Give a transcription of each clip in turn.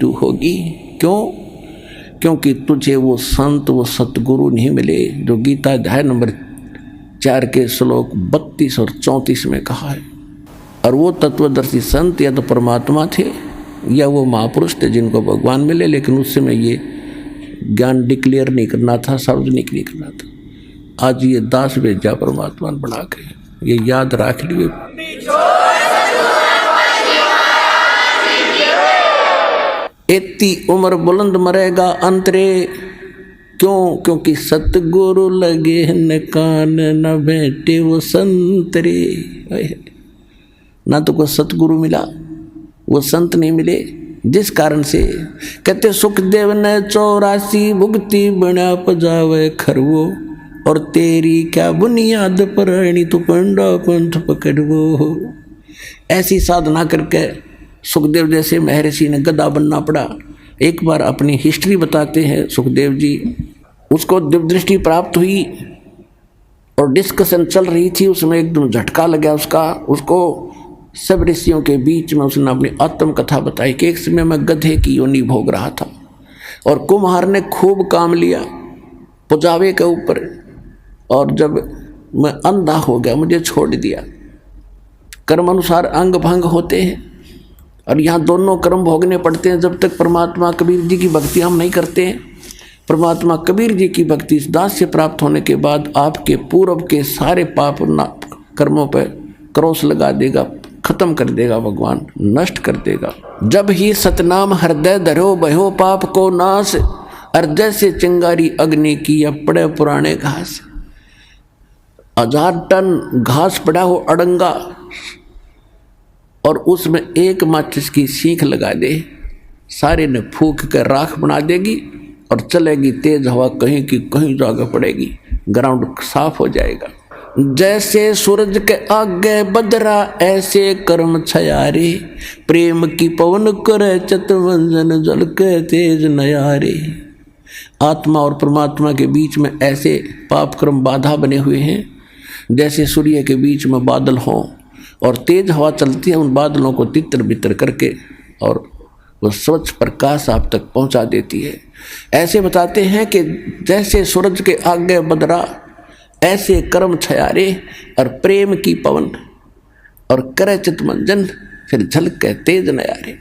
तू होगी। क्यों? क्योंकि तुझे वो संत वो सतगुरु नहीं मिले जो गीता अध्याय नंबर 4 के श्लोक 32 और 34 में कहा है। और वो तत्वदर्शी संत या तो परमात्मा थे या वो महापुरुष थे जिनको भगवान मिले, लेकिन उस समय ये ज्ञान डिक्लेयर नहीं करना था, सार्वजनिक नहीं करना था। आज ये दास भेजा परमात्मा बना के, ये याद रख लिए। इतनी उम्र बुलंद मरेगा अंतरे। क्यों? क्योंकि सतगुरु लगे न कान न बैठे वो संतरे। ना तो कोई सतगुरु मिला, वो संत नहीं मिले, जिस कारण से कहते सुखदेव ने 84 भुगती बना पजावे खरवो, और तेरी क्या बुनियाद पर तू पंडा पंथ पकड़वो। ऐसी साधना करके सुखदेव जैसे महर्षि ने गधा बनना पड़ा। एक बार अपनी हिस्ट्री बताते हैं सुखदेव जी। उसको दिव्य दृष्टि प्राप्त हुई और डिस्कशन चल रही थी, उसमें एकदम झटका लगा उसको सब ऋषियों के बीच में उसने अपनी आत्म कथा बताई कि एक समय मैं गधे की योनि भोग रहा था और कुम्हार ने खूब काम लिया पुजावे के ऊपर, और जब मैं अंधा हो गया मुझे छोड़ दिया। कर्म अनुसार अंग भंग होते हैं और यहाँ दोनों कर्म भोगने पड़ते हैं जब तक परमात्मा कबीर जी की भक्ति हम नहीं करते हैं। परमात्मा कबीर जी की भक्ति इस दास से प्राप्त होने के बाद आपके पूर्व के सारे पाप कर्मों पर क्रॉस लगा देगा, खत्म कर देगा, भगवान नष्ट कर देगा। जब ही सतनाम हृदय धरो भयो पाप को नाश, हृदय से चिंगारी अग्नि की या पड़े पुराने घास। 1000 टन घास पड़ा हो अड़ंगा और उसमें एक माचिस की सीख लगा दे, सारे ने फूंक कर राख बना देगी और चलेगी तेज हवा, कहीं की कहीं जगह पड़ेगी, ग्राउंड साफ हो जाएगा। जैसे सूरज के आगे बदरा ऐसे कर्म छयारे, प्रेम की पवन करे चितवंजन जल के तेज नयारे। आत्मा और परमात्मा के बीच में ऐसे पाप कर्म बाधा बने हुए हैं जैसे सूर्य के बीच में बादल हों और तेज हवा चलती है, उन बादलों को तितर बितर करके और वो स्वच्छ प्रकाश आप तक पहुंचा देती है। ऐसे बताते हैं कि जैसे सूरज के आगे बदरा ऐसे कर्म छयारे, और प्रेम की पवन और करे चितमंजन फिर झलके तेज नयारे।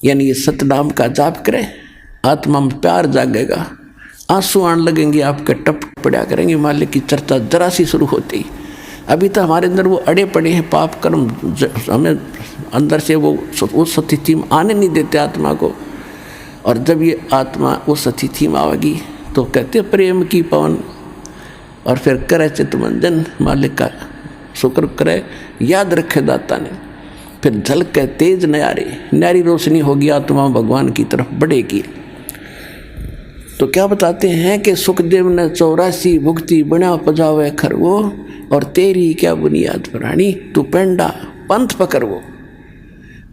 यानी ये सतनाम का जाप करें, आत्मा में प्यार जागेगा, आंसू आने लगेंगे, आपके टप पड़ा करेंगे। मालिक की चर्चा जरा सी शुरू होती, अभी तो हमारे अंदर वो अड़े पड़े हैं पाप कर्म, हमें अंदर से वो उस स्थिति में आने नहीं देते आत्मा को। और जब ये आत्मा उस स्थिति में आवेगी तो कहते प्रेम की पवन, और फिर करे चितमंजन, मालिक का शुक्र करे, याद रखे दाता ने, फिर झलके तेज नयारे, न्यारी रोशनी होगी, आत्मा भगवान की तरफ बढ़ेगी। तो क्या बताते हैं कि सुखदेव ने 84 भुगती बना पजावे खरवो, और तेरी क्या बुनियाद प्राणी तू पेंडा पंथ पकड़वो।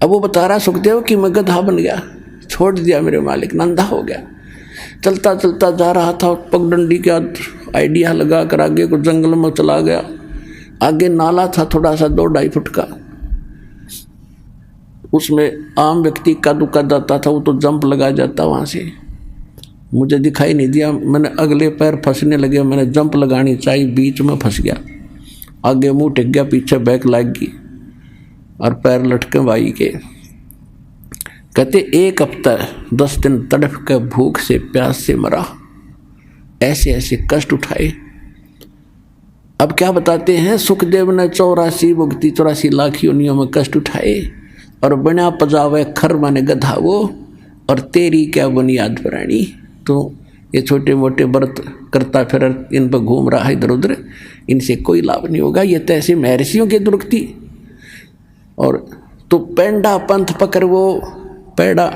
अब वो बता रहा सुखदेव कि मैं गधा बन गया, छोड़ दिया मेरे मालिक, नंदा हो गया, चलता चलता जा रहा था, पगडंडी का आइडिया लगा कर आगे को जंगल में चला गया। आगे नाला था थोड़ा सा 2-2.5 फुट का, उसमें आम व्यक्ति का दुका जाता था, वो तो जंप लगा जाता वहाँ से। मुझे दिखाई नहीं दिया, मैंने अगले पैर फंसने लगे, मैंने जंप लगानी चाहिए, बीच में फंस गया, आगे मुंह टिक गया, पीछे बैक लग गई और पैर लटके भाई के। कहते 1 हफ्ता 10 दिन तड़फ के भूख से प्यास से मरा, ऐसे ऐसे कष्ट उठाए। अब क्या बताते हैं सुखदेव ने 84 भुगती 84 लाख योनियों में कष्ट उठाए, और बना पजावे खर माने गधा वो, और तेरी क्या बुनियाद प्राणी। तो ये छोटे मोटे व्रत करता फिर इन पर घूम रहा है इधर उधर, इनसे कोई लाभ नहीं होगा, ये तो ऐसे महर्षियों की दुर्गति। और तो पेंडा पंथ पकड़, वो पेड़ा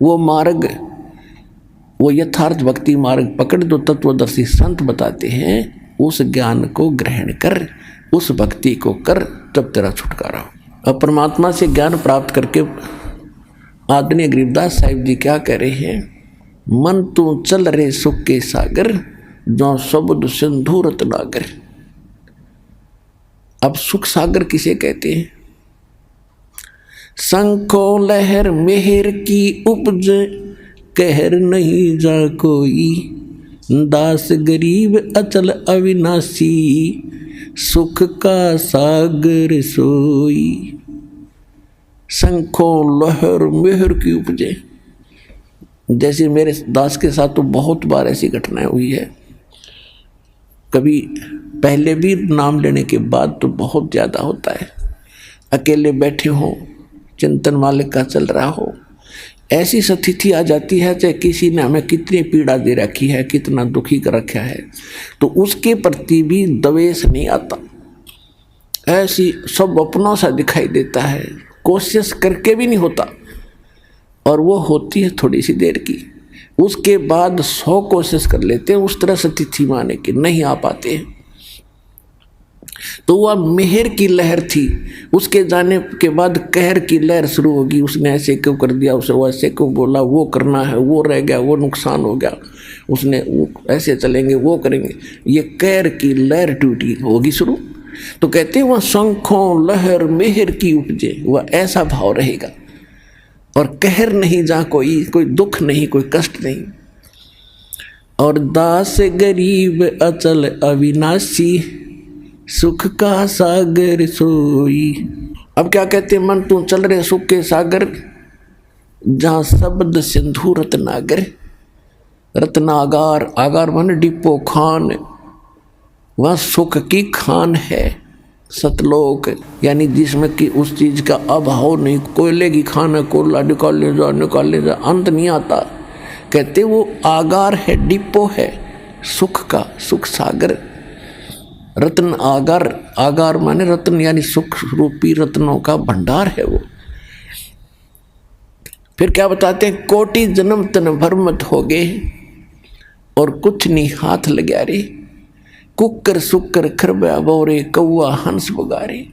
वो मार्ग, वो यथार्थ भक्ति मार्ग पकड़ दो। तत्वदर्शी संत बताते हैं उस ज्ञान को ग्रहण कर, उस भक्ति को कर, तब तेरा छुटकारा हो। अब परमात्मा से ज्ञान प्राप्त करके आदरणीय गरीबदास साहिब जी क्या कह रहे हैं, मन तू चल रे सुख के सागर, जो शब्द सिंधु रत्नागर। अब सुख सागर किसे कहते हैं? शंखो लहर मेहर की उपज, कहर नहीं जा कोई, दास गरीब अचल अविनाशी, सुख का सागर सोई। शंखों लहर मेहर की उपजे, जैसे मेरे दास के साथ तो बहुत बार ऐसी घटनाएं हुई है, कभी पहले भी नाम लेने के बाद तो बहुत ज़्यादा होता है। अकेले बैठे हो, चिंतन मालिक का चल रहा हो, ऐसी स्थिति आ जाती है चाहे किसी ने हमें कितनी पीड़ा दे रखी है, कितना दुखी कर रखा है, तो उसके प्रति भी द्वेष नहीं आता। ऐसी सब अपनों सा दिखाई देता है, कोशिश करके भी नहीं होता, और वो होती है थोड़ी सी देर की। उसके बाद 100 कोशिश कर लेते हैं उस तरह स्थिति में आने की, नहीं आ पाते हैं। तो वह मेहर की लहर थी, उसके जाने के बाद कहर की लहर शुरू होगी। उसने ऐसे क्यों कर दिया, उसे वो ऐसे क्यों बोला, वो करना है, वो रह गया, वो नुकसान हो गया, उसने वो ऐसे चलेंगे, वो करेंगे, ये कहर की लहर टूटी होगी शुरू। तो कहते हैं वह शंखों लहर मेहर की उपजे, वह ऐसा भाव रहेगा, और कहर नहीं जा कोई दुख नहीं, कोई कष्ट नहीं। और दास गरीब अचल अविनाशी, सुख का सागर सोई। अब क्या कहते हैं, मन तू चल रहे सुख के सागर, जहाँ शब्द सिंधु रत्नागर। रत्नागार, आगार मन डिपो खान, वहाँ सुख की खान है। सतलोक यानी जिसमें कि उस चीज का अभाव नहीं, कोयले की खान है, कोयला निकाल ले जा, अंत नहीं आता। कहते वो आगार है, डिपो है सुख का, सुख सागर। रत्न आगार, आगार माने रत्न यानी सुख रूपी रत्नों का भंडार है वो। फिर क्या बताते हैं, कोटि जन्म तन भर मत होगे, और कुछ नहीं हाथ लग्या रे, कुकर सुकर खरबा बोरे, कौआ हंस बगारे।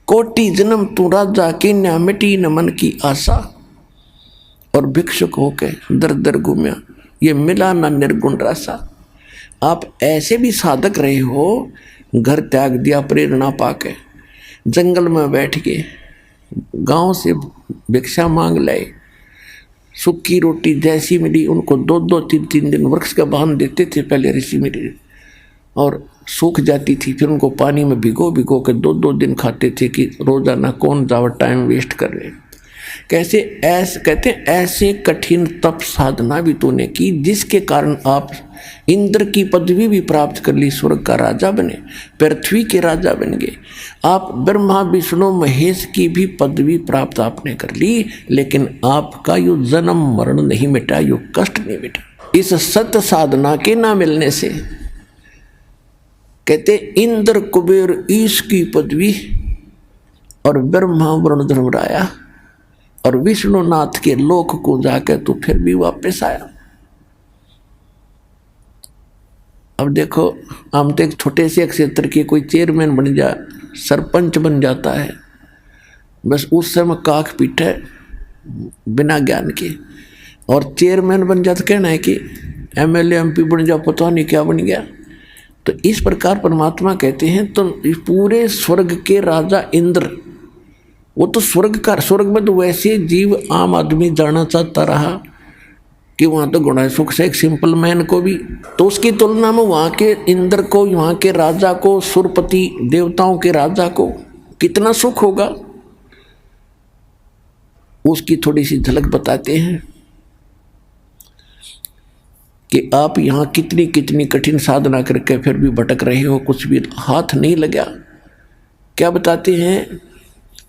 कोटि जन्म तू राजा की न मिटी न मन की आशा, और भिक्षुक होके दर दर घूमया, ये मिला ना निर्गुण रासा। आप ऐसे भी साधक रहे हो, घर त्याग दिया प्रेरणा पाके, जंगल में बैठ के गांव से भिक्षा मांग लाए, सूखी रोटी जैसी मिली उनको 2-2, 3-3 दिन वृक्ष का बांध देते थे पहले ऋषि मुनि, और सूख जाती थी, फिर उनको पानी में भिगो भिगो के 2-2 दिन खाते थे कि रोजाना कौन जावा टाइम वेस्ट कर रहे। कैसे ऐसे कहते हैं, ऐसे कठिन तप साधना भी तूने की जिसके कारण आप इंद्र की पदवी भी प्राप्त कर ली, स्वर्ग का राजा बने, पृथ्वी के राजा बन गए। आप ब्रह्मा विष्णु महेश की भी पदवी प्राप्त आपने कर ली, लेकिन आपका यो जन्म मरण नहीं मिटा, यो कष्ट नहीं मिटा इस सत्य साधना के ना मिलने से। कहते इंद्र कुबेर ईश की पदवी, और ब्रह्मा वरुण धर्मराया और विष्णुनाथ के लोक को जाकर तो फिर भी वापस आया। अब देखो, हम तो एक छोटे से क्षेत्र के कोई चेयरमैन बन जा, सरपंच बन जाता है, बस उस समय काख पीटे बिना ज्ञान के, और चेयरमैन बन जाता कहना है कि एमएलए एमपी बन जा, पता नहीं क्या बन गया। तो इस प्रकार परमात्मा कहते हैं, तो पूरे स्वर्ग के राजा इंद्र, वो तो स्वर्ग में तो वैसे जीव आम आदमी जाना चाहता रहा कि वहाँ तो गुणा सुख से एक सिंपल मैन को भी, तो उसकी तुलना में वहाँ के इंद्र को, वहाँ के राजा को, सुरपति देवताओं के राजा को कितना सुख होगा, उसकी थोड़ी सी झलक बताते हैं कि आप यहाँ कितनी कितनी कठिन साधना करके फिर भी भटक रहे हो, कुछ भी हाथ नहीं लगा। क्या बताते हैं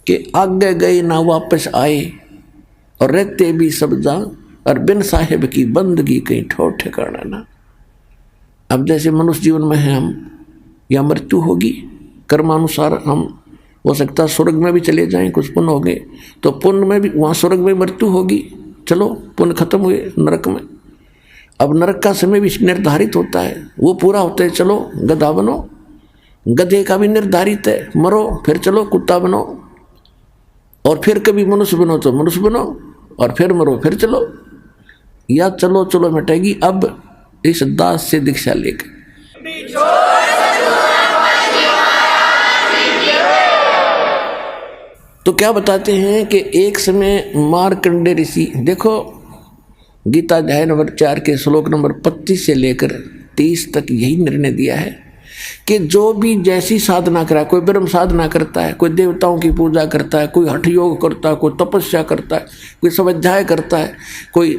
कि आगे गए ना वापस आए, और रहते भी सब जा, और बिन साहेब की बंदगी कहीं ठोर ठिकाना ना। अब जैसे मनुष्य जीवन में है हम, या मृत्यु होगी, कर्मानुसार हम हो सकता है स्वर्ग में भी चले जाएं, कुछ पुण्य हो गए तो पुण्य में भी, वहाँ स्वर्ग में मृत्यु होगी, चलो पुण्य खत्म हुए, नरक में। अब नरक का समय भी निर्धारित होता है, वो पूरा होता है, चलो गधा बनो, गधे का भी निर्धारित है, मरो फिर चलो कुत्ता बनो, और फिर कभी मनुष्य बनो तो मनुष्य बनो, और फिर मरो फिर चलो, या चलो चलो मिटेगी। अब इस दास से दीक्षा लेकर तो क्या बताते हैं कि एक समय मार्कंडे ऋषि, देखो गीता अध्याय नंबर 4 के श्लोक नंबर 25 से लेकर 30 तक यही निर्णय दिया है कि जो भी जैसी साधना करा, कोई ब्रह्म साधना करता है, कोई देवताओं की पूजा करता है, कोई हठ योग करता है, कोई तपस्या करता है, कोई स्वाध्याय करता है, कोई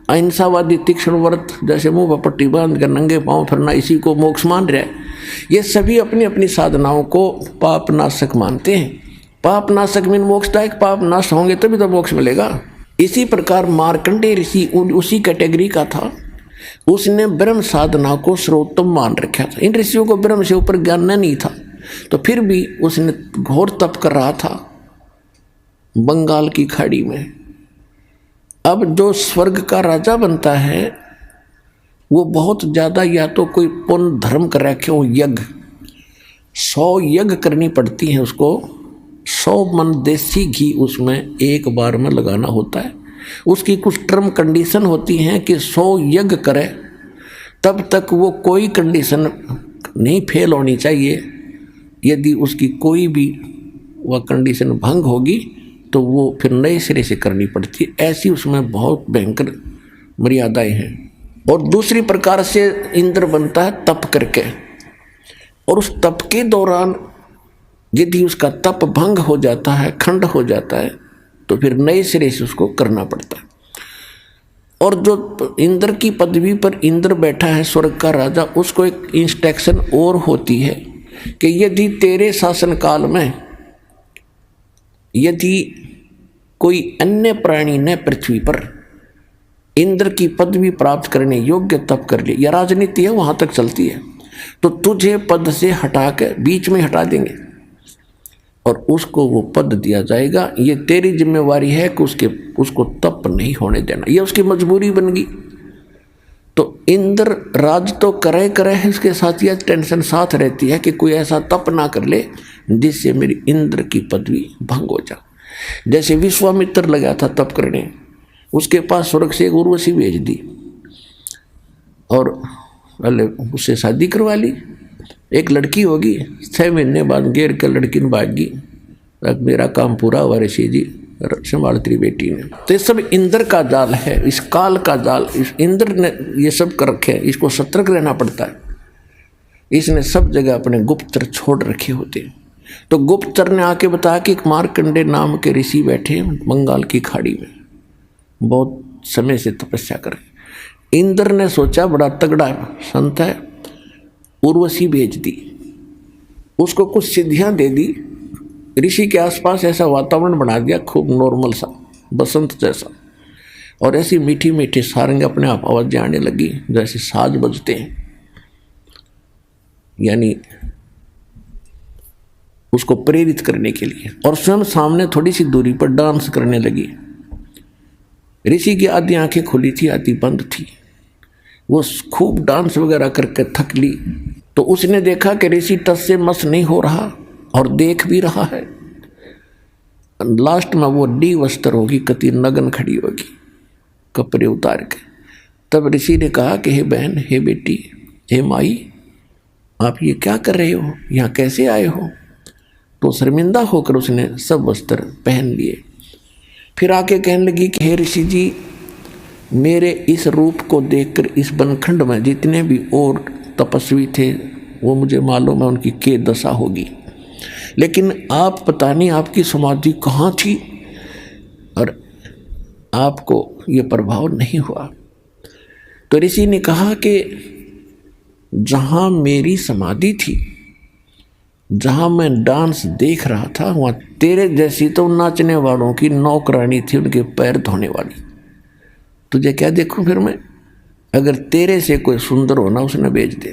अहिंसावादी तीक्ष्ण व्रत जैसे मुंह पर पट्टी बांध कर नंगे पांव फिरना, इसी को मोक्ष मान रहा है। ये सभी अपनी अपनी साधनाओं को पाप नाशक मानते हैं। पाप नाशक मीन मोक्षदायक, पाप नाश होंगे तभी तो मोक्ष मिलेगा। इसी प्रकार मार्कंडेय ऋषि उसी कैटेगरी का था। उसने ब्रह्म साधना को सर्वोत्तम मान रखा था। इन ऋषियों को ब्रह्म से ऊपर ज्ञान नहीं था, तो फिर भी उसने घोर तप कर रहा था बंगाल की खाड़ी में। अब जो स्वर्ग का राजा बनता है वो बहुत ज़्यादा या तो कोई पुण्य धर्म कर रखे हो, यज्ञ 100 यज्ञ करनी पड़ती है उसको, 100 मन देसी घी उसमें एक बार में लगाना होता है। उसकी कुछ टर्म कंडीशन होती हैं कि 100 यज्ञ करे तब तक वो कोई कंडीशन नहीं फेल होनी चाहिए। यदि उसकी कोई भी वह कंडीशन भंग होगी तो वो फिर नए सिरे से करनी पड़ती है। ऐसी उसमें बहुत भयंकर मर्यादाएं हैं। और दूसरी प्रकार से इंद्र बनता है तप करके, और उस तप के दौरान यदि उसका तप भंग हो जाता है, खंड हो जाता है, तो फिर नए सिरे से उसको करना पड़ता है। और जो इंद्र की पदवी पर इंद्र बैठा है, स्वर्ग का राजा, उसको एक इंस्ट्रक्शन और होती है कि यदि तेरे शासन काल में यदि कोई अन्य प्राणी ने पृथ्वी पर इंद्र की पदवी प्राप्त करने योग्य तप कर ले, या राजनीति है वहां तक चलती है, तो तुझे पद से हटा के बीच में हटा देंगे और उसको वो पद दिया जाएगा। ये तेरी जिम्मेवारी है कि उसको तप नहीं होने देना। ये उसकी मजबूरी बन गई। तो इंद्र राज तो करे है, इसके साथ यह टेंशन साथ रहती है कि कोई ऐसा तप ना कर ले जिससे मेरी इंद्र की पदवी भंग हो जाए। जैसे विश्वामित्र लगा था तप करने, उसके पास स्वर्ग से एक उर्वशी भेज दी और पहले उससे शादी करवा ली। एक लड़की होगी, 6 महीने बाद घेर कर लड़की ने भाग गई, मेरा काम पूरा हुआ ऋषि जी, संभाल तेरी बेटी ने। तो ये सब इंद्र का जाल है, इस काल का जाल। इस इंद्र ने ये सब कर रखे हैं, इसको सतर्क रहना पड़ता है। इसने सब जगह अपने गुप्तचर छोड़ रखे होते हैं। तो गुप्तचर ने आके बताया कि एक मार्कंडे नाम के ऋषि बैठे बंगाल की खाड़ी में, बहुत समय से तपस्या कर रहे। इंद्र ने सोचा बड़ा तगड़ा संत है, उर्वशी भेज दी, उसको कुछ सिद्धियां दे दी, ऋषि के आसपास ऐसा वातावरण बना दिया खूब नॉर्मल सा, बसंत जैसा, और ऐसी मीठी मीठी सारंग अपने आप आवाज़ें आने लगी जैसे साज बजते हैं, यानी उसको प्रेरित करने के लिए। और स्वयं सामने थोड़ी सी दूरी पर डांस करने लगी। ऋषि की आधी आंखें खुली थी, आधी बंद थी। वो खूब डांस वगैरह करके थक ली, तो उसने देखा कि ऋषि टस से मस नहीं हो रहा और देख भी रहा है। लास्ट में वो डी वस्त्र होगी, कति नगन खड़ी होगी, कपड़े उतार के। तब ऋषि ने कहा कि हे बहन, हे बेटी, हे माई, आप ये क्या कर रहे हो, यहाँ कैसे आए हो? तो शर्मिंदा होकर उसने सब वस्त्र पहन लिए। फिर आके कहने लगी कि हे ऋषि जी, मेरे इस रूप को देखकर इस बनखंड में जितने भी और तपस्वी थे वो मुझे मालूम है उनकी क्या दशा होगी, लेकिन आप पता नहीं आपकी समाधि कहाँ थी और आपको ये प्रभाव नहीं हुआ। तो ऋषि ने कहा कि जहाँ मेरी समाधि थी, जहाँ मैं डांस देख रहा था, वहाँ तेरे जैसी तो नाचने वालों की नौकरानी थी, उनके पैर धोने वाली। तुझे क्या देखूं फिर मैं? अगर तेरे से कोई सुंदर होना उसने भेज दे।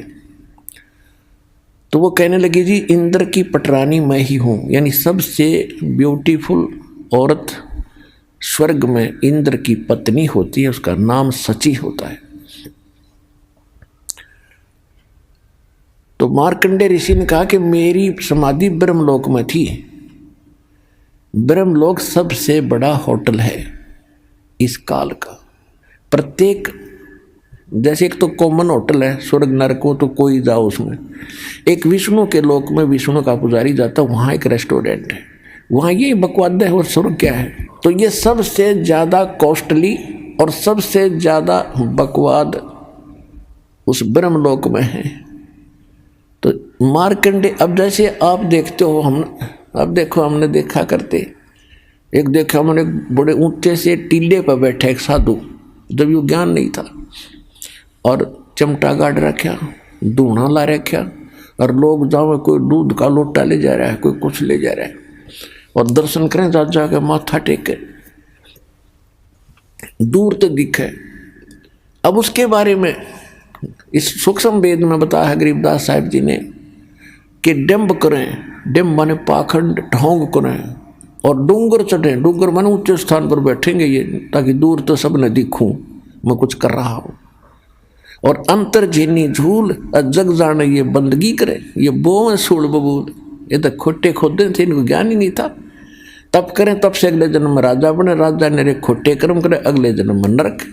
तो वो कहने लगी जी, इंद्र की पटरानी मैं ही हूँ, यानी सबसे ब्यूटीफुल औरत स्वर्ग में इंद्र की पत्नी होती है, उसका नाम सची होता है। तो मार्कंडे ऋषि ने कहा कि मेरी समाधि ब्रह्मलोक में थी। ब्रह्मलोक सबसे बड़ा होटल है इस काल का। प्रत्येक, जैसे एक तो कॉमन होटल है स्वर्ग नरक को, तो कोई जाओ उसमें। एक विष्णु के लोक में विष्णु का पुजारी जाता, वहाँ एक रेस्टोरेंट है, वहाँ ये बकवाद है और स्वर्ग क्या है। तो ये सबसे ज़्यादा कॉस्टली और सबसे ज़्यादा बकवाद उस ब्रह्मलोक में है। तो मार्कंडे, अब जैसे आप देखते हो, अब देखो हमने देखा करते, एक देखा हमने बड़े ऊंचे से टीले पर बैठा एक साधु, जब ये ज्ञान नहीं था, और चिमटा गाड़ रखा, धूना ला रखा, और लोग जाओ कोई दूध का लोटा ले जा रहा है, कोई कुछ ले जा रहा है, और दर्शन करें जा जाके माथा टेके, दूर तो दिखे। अब उसके बारे में इस सूक्ष्म वेद में बताया है गरीबदास साहिब जी ने कि डिम्ब करें, डिम्ब माने पाखंड ढोंग करें, और डूंगर चढ़ें, डूंगर माने ऊंचे स्थान पर बैठेंगे ये, ताकि दूर तो सब न दिखूं मैं कुछ कर रहा हूं, और अंतर झीनी झूल जग जाने ये बंदगी करे, ये बोए सूल बबूल, ये तो खोटे खोदे थे, इनको ज्ञान ही नहीं था। तप करें, तप से अगले जन्म में राजा बने, राजा ने खोटे कर्म करे, अगले जन्म में नरक।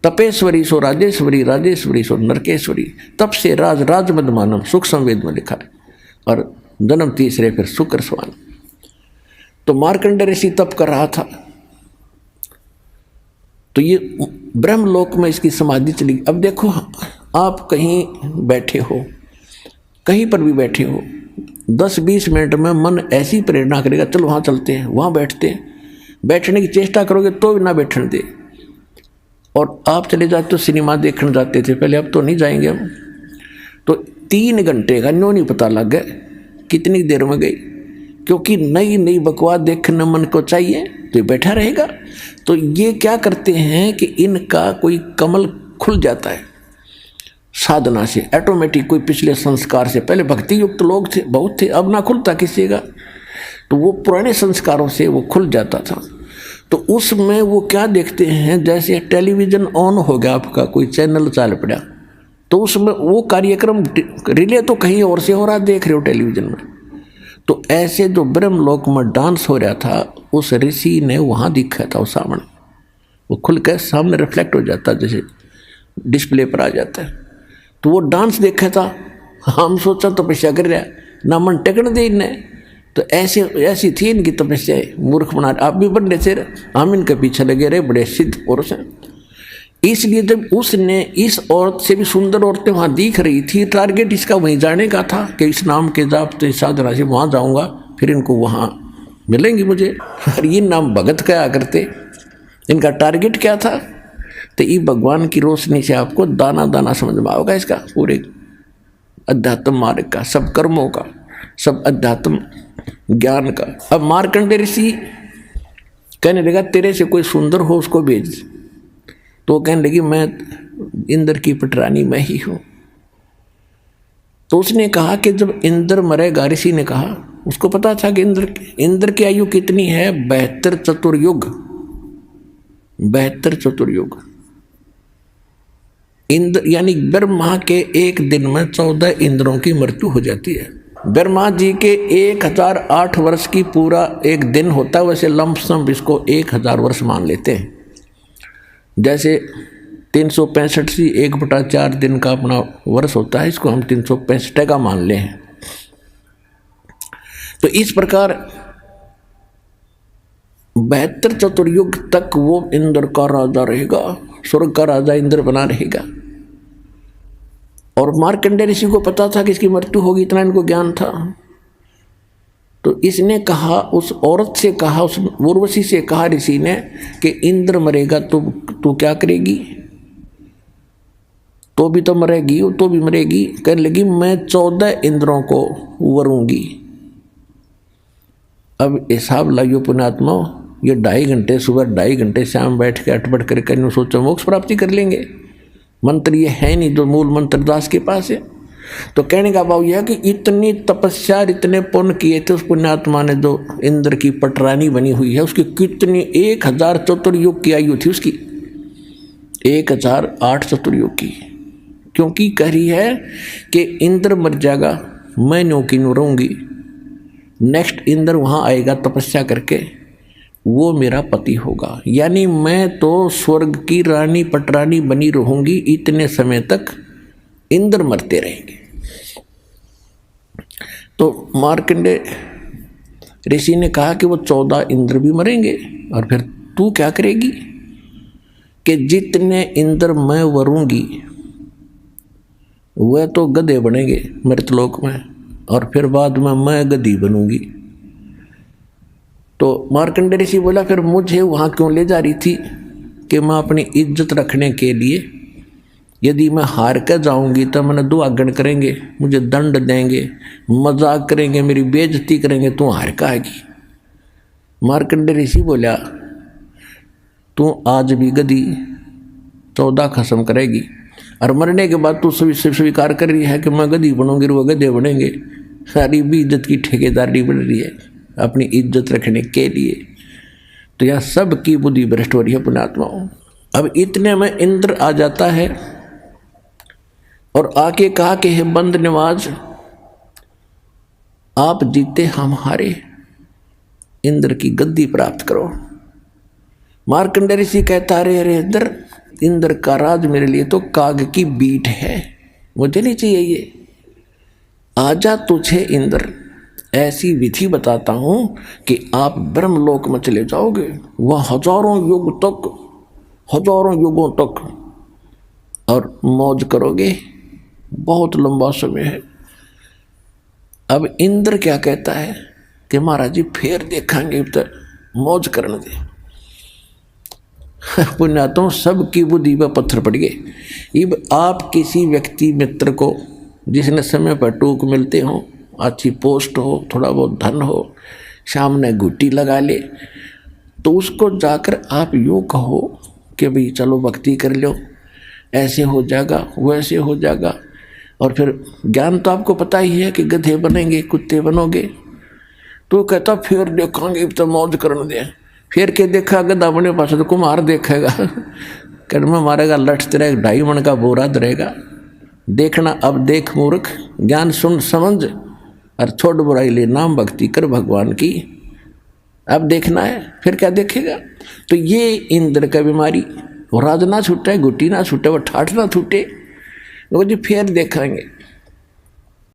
तपेश्वरी सो राजेश्वरी, राजेश्वरी सो नरकेश्वरी, तप से राज राज मद मानम, सूक्ष्म वेद में लिखा है। और जन्म तीसरे फिर शुक्र स्वान। तो मार्कंडेय ऋषि तप कर रहा था, तो ये ब्रह्मलोक में इसकी समाधि चली। अब देखो आप कहीं बैठे हो, कहीं पर भी बैठे हो, 10-20 मिनट में मन ऐसी प्रेरणा करेगा, चलो वहाँ चलते हैं, वहाँ बैठते हैं। बैठने की चेष्टा करोगे तो भी ना बैठने दे। और आप चले जाते तो सिनेमा देखने जाते थे पहले, अब तो नहीं जाएंगे हम। तो 3 घंटे का न्यों नहीं पता लग गया कितनी देर में गई, क्योंकि नई नई बकवास देखने मन को चाहिए, तो ये बैठा रहेगा। तो ये क्या करते हैं कि इनका कोई कमल खुल जाता है साधना से, ऑटोमेटिक। कोई पिछले संस्कार से, पहले भक्ति युक्त लोग थे, बहुत थे, अब ना खुलता किसी का, तो वो पुराने संस्कारों से वो खुल जाता था। तो उसमें वो क्या देखते हैं, जैसे टेलीविज़न ऑन हो गया आपका, कोई चैनल चाल पड़ा, तो उसमें वो कार्यक्रम रिले तो कहीं और से हो रहा, देख रहे हो टेलीविज़न में। तो ऐसे जो ब्रह्मलोक में डांस हो रहा था, उस ऋषि ने वहाँ दिखा था, वो सामने, वो खुल कर सामने रिफ्लेक्ट हो जाता, जैसे डिस्प्ले पर आ जाता है। तो वो डांस देखा था, हम सोचा तपस्या कर रहा ना, मन टेकन दे इन्हें। तो ऐसी थी इनकी तपस्या, मूर्ख बना। आप भी बन रहे थे, हम इनके पीछे लगे रहे, बड़े सिद्ध पुरुष हैं। इसलिए जब उसने इस औरत से भी सुंदर औरतें वहाँ दिख रही थी, टारगेट इसका वहीं जाने का था कि इस नाम के जाप तो साधना से वहाँ जाऊँगा, फिर इनको वहाँ मिलेंगी मुझे। और ये नाम भगत क्या करते, इनका टारगेट क्या था। तो ये भगवान की रोशनी से आपको दाना दाना समझ में आओगा इसका पूरे अध्यात्म मार्ग का, सब कर्मों का, सब अध्यात्म ज्ञान का। अब मार्कंडेय ऋषि कहने लगा तेरे से कोई सुंदर हो उसको भेज। तो कहने लगी मैं इंद्र की पटरानी मैं ही हूँ। तो उसने कहा कि जब इंद्र मरेगा, ऋषि ने कहा, उसको पता था कि इंद्र की आयु कितनी है, 72 चतुर्युग, 72 चतुर्युग। इंद्र यानी ब्रह्मा के एक दिन में 14 इंद्रों की मृत्यु हो जाती है। ब्रह्मा जी के 1008 वर्ष की पूरा एक दिन होता है, वैसे लमसम इसको 1000 वर्ष मान लेते हैं। जैसे 365 सी 1/4 दिन का अपना वर्ष होता है, इसको हम 365 का मान ले हैं। तो इस प्रकार 72 चतुर्युग तक वो इंद्र का राजा रहेगा, स्वर्ग का राजा इंद्र बना रहेगा। और मार्कंडेय ऋषि को पता था कि इसकी मृत्यु होगी, इतना इनको ज्ञान था। तो इसने कहा, उस औरत से कहा, उस उर्वशी से कहा ऋषि ने कि इंद्र मरेगा तो तू क्या करेगी, तो भी तो मरेगी, तो भी मरेगी। कहने लगी मैं 14 इंद्रों को वरूंगी। अब हिसाब लाइयो पुण्यात्मा, ये 2.5 घंटे सुबह 2.5 घंटे शाम बैठ के अटपट करके सोचो मोक्ष प्राप्ति कर लेंगे। मंत्र ये है नहीं जो मूल मंत्र दास के पास है। तो कहने का भाव यह है कि इतनी तपस्या, इतने पुण्य किए थे उस पुण्यात्मा ने, जो इंद्र की पटरानी बनी हुई है, उसकी कितनी 1000 चतुर्युग की आयु थी उसकी, 1008 चतुर्युग की। क्योंकि कह रही है कि इंद्र मर जाएगा, मैं न्यों की न्यों रहूँगी, नेक्स्ट इंद्र वहाँ आएगा तपस्या करके, वो मेरा पति होगा। यानी मैं तो स्वर्ग की रानी पटरानी बनी रहूँगी, इतने समय तक इंद्र मरते रहेंगे। तो मार्कंडेय ऋषि ने कहा कि वो 14 इंद्र भी मरेंगे, और फिर तू क्या करेगी कि जितने इंद्र मैं वरूंगी वह तो गधे बनेंगे मृतलोक में, और फिर बाद में मैं गधी बनूंगी। तो मार्कंडेय ऋषि बोला फिर मुझे वहाँ क्यों ले जा रही थी कि मैं अपनी इज्जत रखने के लिए, यदि मैं हार कर जाऊंगी तो मैंने दुआगन करेंगे, मुझे दंड देंगे, मजाक करेंगे, मेरी बेइज्जती करेंगे, तू हार का आएगी। मार्कंडेय ऋषि बोला तू आज भी गधी 14 खत्म करेगी, और मरने के बाद तू स्वीकार कर रही है कि मैं गधी बनूंगी, वो गधे बनेंगे, सारी भी इज्जत की ठेकेदारी बन रही है अपनी इज्जत रखने के लिए। तो यह सब की बुद्धि भ्रष्ट हो रही है पुण्यात्माओं। अब इतने में इंद्र आ जाता है और आके कहा कि हे बंद नवाज, आप जीते हम हारे, इंद्र की गद्दी प्राप्त करो। मार्कंडेय ऋषि कहता अरे इंद्र का राज मेरे लिए तो काग की बीट है, मुझे नहीं चाहिए ये। आजा तुझे इंद्र ऐसी विधि बताता हूं कि आप ब्रह्मलोक में चले जाओगे, वह हजारों युगों तक और मौज करोगे, बहुत लंबा समय है। अब इंद्र क्या कहता है कि महाराज जी फिर देखेंगे, तो मौज करने दे। पुण्यात्माओं सबकी बुद्धि पर पत्थर पड़ गए। अब आप किसी व्यक्ति मित्र को जिसने समय पर टूक मिलते हो, अच्छी पोस्ट हो, थोड़ा बहुत धन हो, सामने घुट्टी लगा ले, तो उसको जाकर आप यूँ कहो कि भाई चलो भक्ति कर लो, ऐसे हो जाएगा वैसे हो जाएगा, और फिर ज्ञान तो आपको पता ही है कि गधे बनेंगे कुत्ते बनोगे। तो कहता फिर देखेंगे तो मौज करने दे। फिर के देखा गधा बने पास तो कुम्हार देखेगा, कर्म मारेगा, लठ तेरा 2.5 मन का बोरा धरेगा। देखना अब देख मूर्ख, ज्ञान सुन समझ और छोड़ बुराई ले, नाम भक्ति कर भगवान की। अब देखना है, फिर क्या देखेगा। तो ये इंद्र का बीमारी, वो राज ना छूटे, गुटी ना छूटे, वो ठाठ ना छूटे, वो जी फिर देखेंगे।